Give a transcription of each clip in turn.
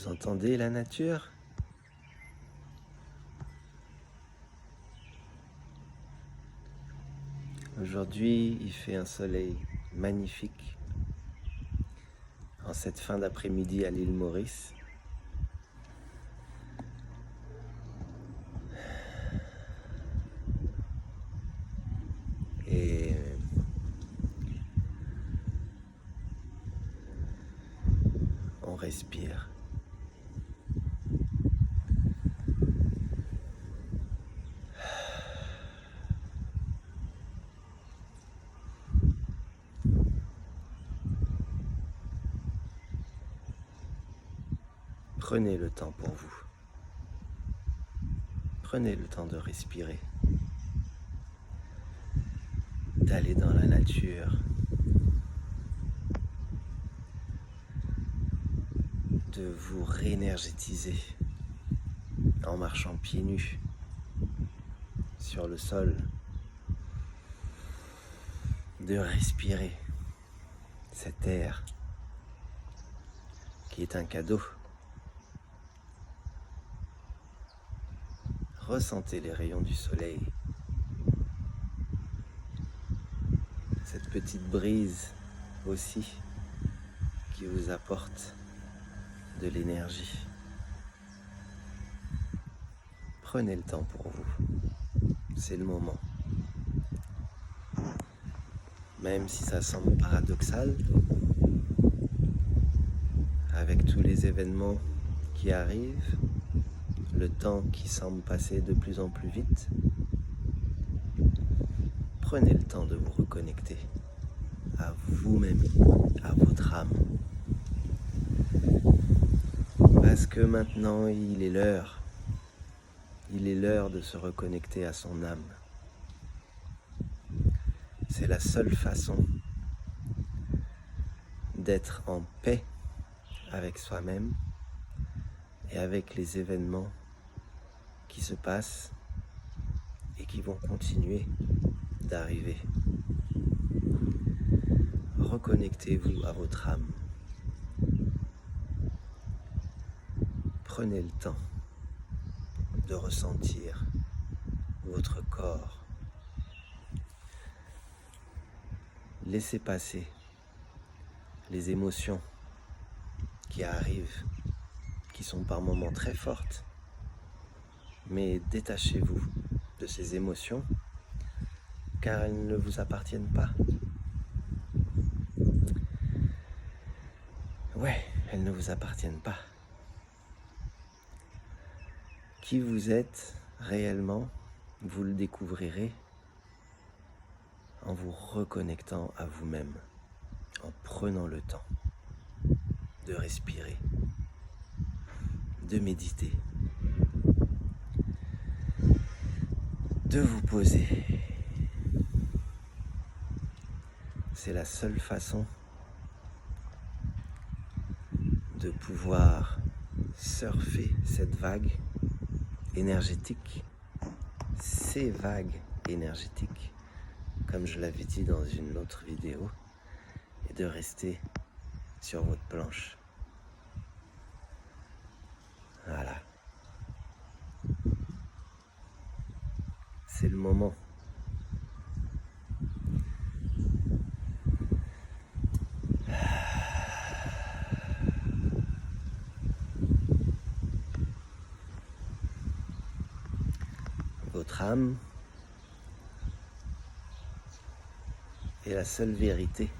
Vous entendez la nature? Aujourd'hui, il fait un soleil magnifique en cette fin d'après-midi à l'île Maurice. Et on respire. Prenez le temps pour vous. Prenez le temps de respirer, d'aller dans la nature, de vous réénergétiser en marchant pieds nus sur le sol, de respirer cet air qui est un cadeau. Ressentez les rayons du soleil, cette petite brise aussi qui vous apporte de l'énergie. Prenez le temps pour vous, c'est le moment. Même si ça semble paradoxal, avec tous les événements qui arrivent, le temps qui semble passer de plus en plus vite, prenez le temps de vous reconnecter à vous-même, à votre âme. Parce que maintenant, il est l'heure de se reconnecter à son âme. C'est la seule façon d'être en paix avec soi-même et avec les événements qui se passent et qui vont continuer d'arriver. Reconnectez-vous à votre âme. Prenez le temps de ressentir votre corps. Laissez passer les émotions qui arrivent, qui sont par moments très fortes, mais détachez-vous de ces émotions car elles ne vous appartiennent pas. Ouais, elles ne vous appartiennent pas. Qui vous êtes réellement, vous le découvrirez en vous reconnectant à vous-même, en prenant le temps de respirer, de méditer, de vous poser. C'est la seule façon de pouvoir surfer cette vague énergétique, ces vagues énergétiques, comme je l'avais dit dans une autre vidéo, et de rester sur votre planche. Voilà. C'est le moment. Votre âme est la seule vérité.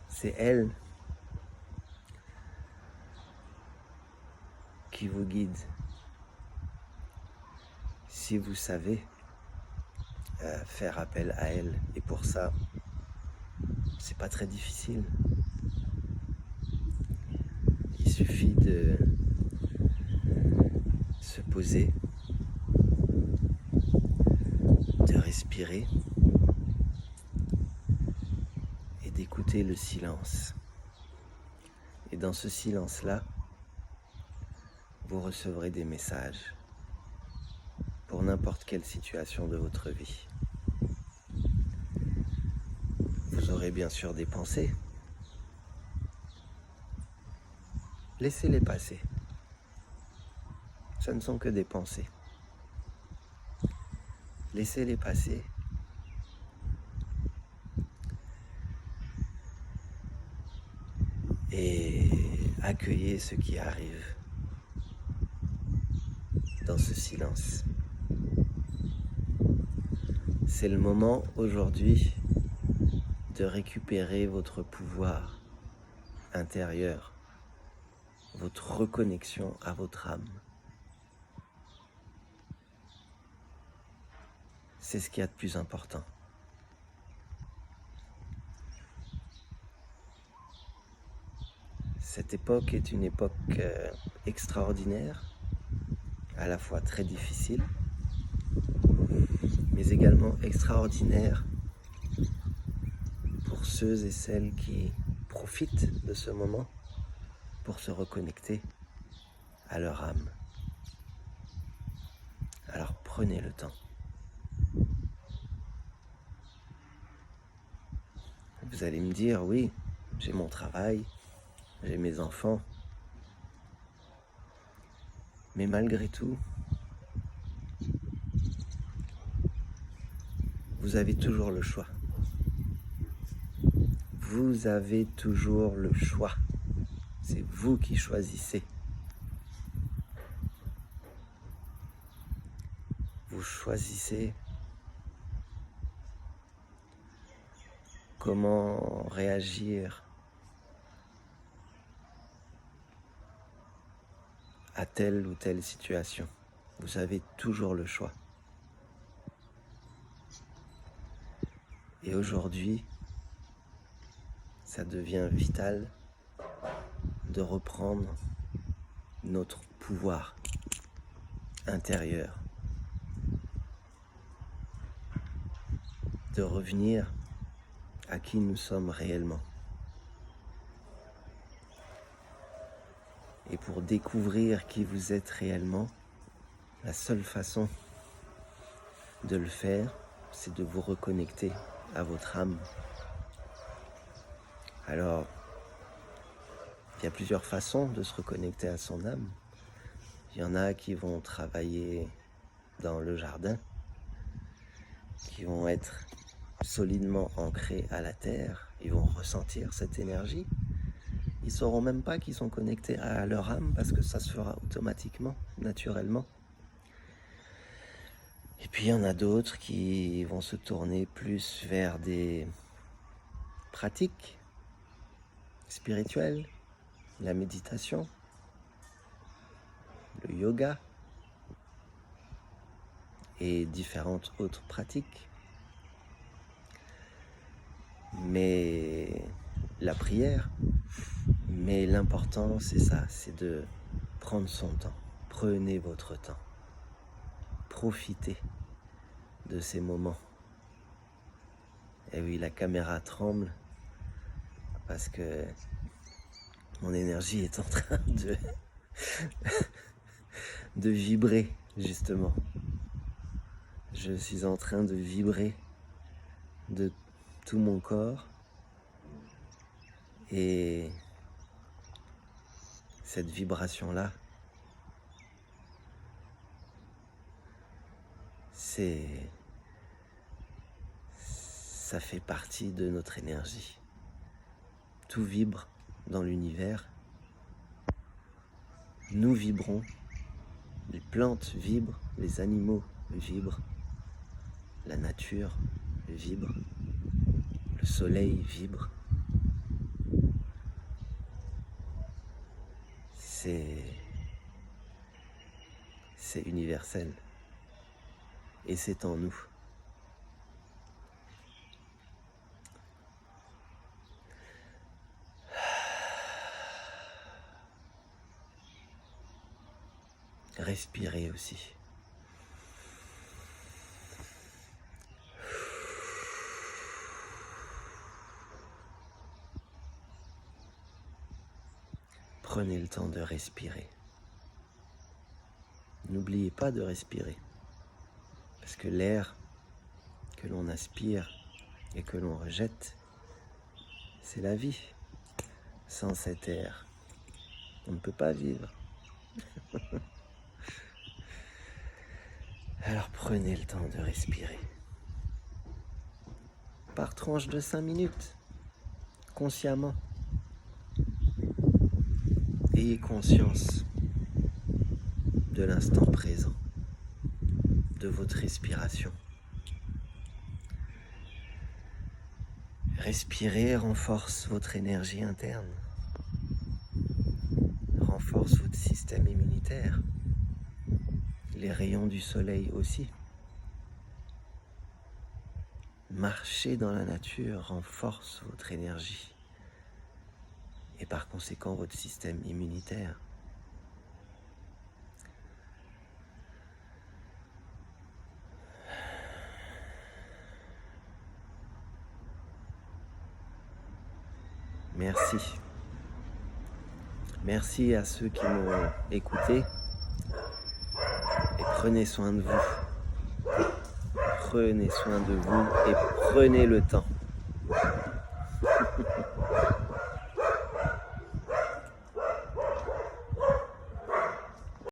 C'est elle qui vous guide. Si vous savez faire appel à elle, et pour ça, c'est pas très difficile. Il suffit de se poser, de respirer et d'écouter le silence. Et dans ce silence-là, vous recevrez des messages pour n'importe quelle situation de votre vie. Vous aurez bien sûr des pensées, Laissez-les passer. Ce ne sont que des pensées. Laissez-les passer. Et accueillez ce qui arrive dans ce silence. C'est le moment aujourd'hui de récupérer votre pouvoir intérieur, votre reconnexion à votre âme. C'est ce qu'il y a de plus important. Cette époque est une époque extraordinaire, à la fois très difficile, mais également extraordinaire pour ceux et celles qui profitent de ce moment pour se reconnecter à leur âme. Alors prenez le temps. Vous allez me dire, oui, j'ai mon travail, j'ai mes enfants, mais malgré tout, vous avez toujours le choix. Vous avez toujours le choix. C'est vous qui choisissez. Vous choisissez comment réagir à telle ou telle situation. Vous avez toujours le choix. Et aujourd'hui, ça devient vital de reprendre notre pouvoir intérieur, de revenir à qui nous sommes réellement. Et pour découvrir qui vous êtes réellement, la seule façon de le faire, c'est de vous reconnecter à votre âme. Alors, il y a plusieurs façons de se reconnecter à son âme. Il y en a qui vont travailler dans le jardin, qui vont être solidement ancrés à la terre, ils vont ressentir cette énergie. Ils ne sauront même pas qu'ils sont connectés à leur âme parce que ça se fera automatiquement, naturellement. Et puis il y en a d'autres qui vont se tourner plus vers des pratiques spirituelles, la méditation, le yoga et différentes autres pratiques. Mais la prière, mais l'important c'est ça, c'est de prendre son temps. Prenez votre temps. Profitez de ces moments. Et oui, la caméra tremble parce que mon énergie est en train de vibrer, justement. Je suis en train de vibrer de tout mon corps. Et cette vibration-là, ça fait partie de notre énergie. Tout vibre dans l'univers. Nous vibrons. Les plantes vibrent, les animaux vibrent, la nature vibre, le soleil vibre. C'est universel. Et c'est en nous. Respirez aussi. Prenez le temps de respirer. N'oubliez pas de respirer. Parce que l'air que l'on aspire et que l'on rejette, c'est la vie. Sans cet air, On ne peut pas vivre. Alors prenez le temps de respirer. Par tranche de 5 minutes, consciemment. Ayez conscience de l'instant présent, de votre respiration. Respirer renforce votre énergie interne, renforce votre système immunitaire, les rayons du soleil aussi. Marcher dans la nature renforce votre énergie et par conséquent votre système immunitaire. Merci. Merci à ceux qui m'ont écouté et prenez soin de vous. Prenez soin de vous et prenez le temps.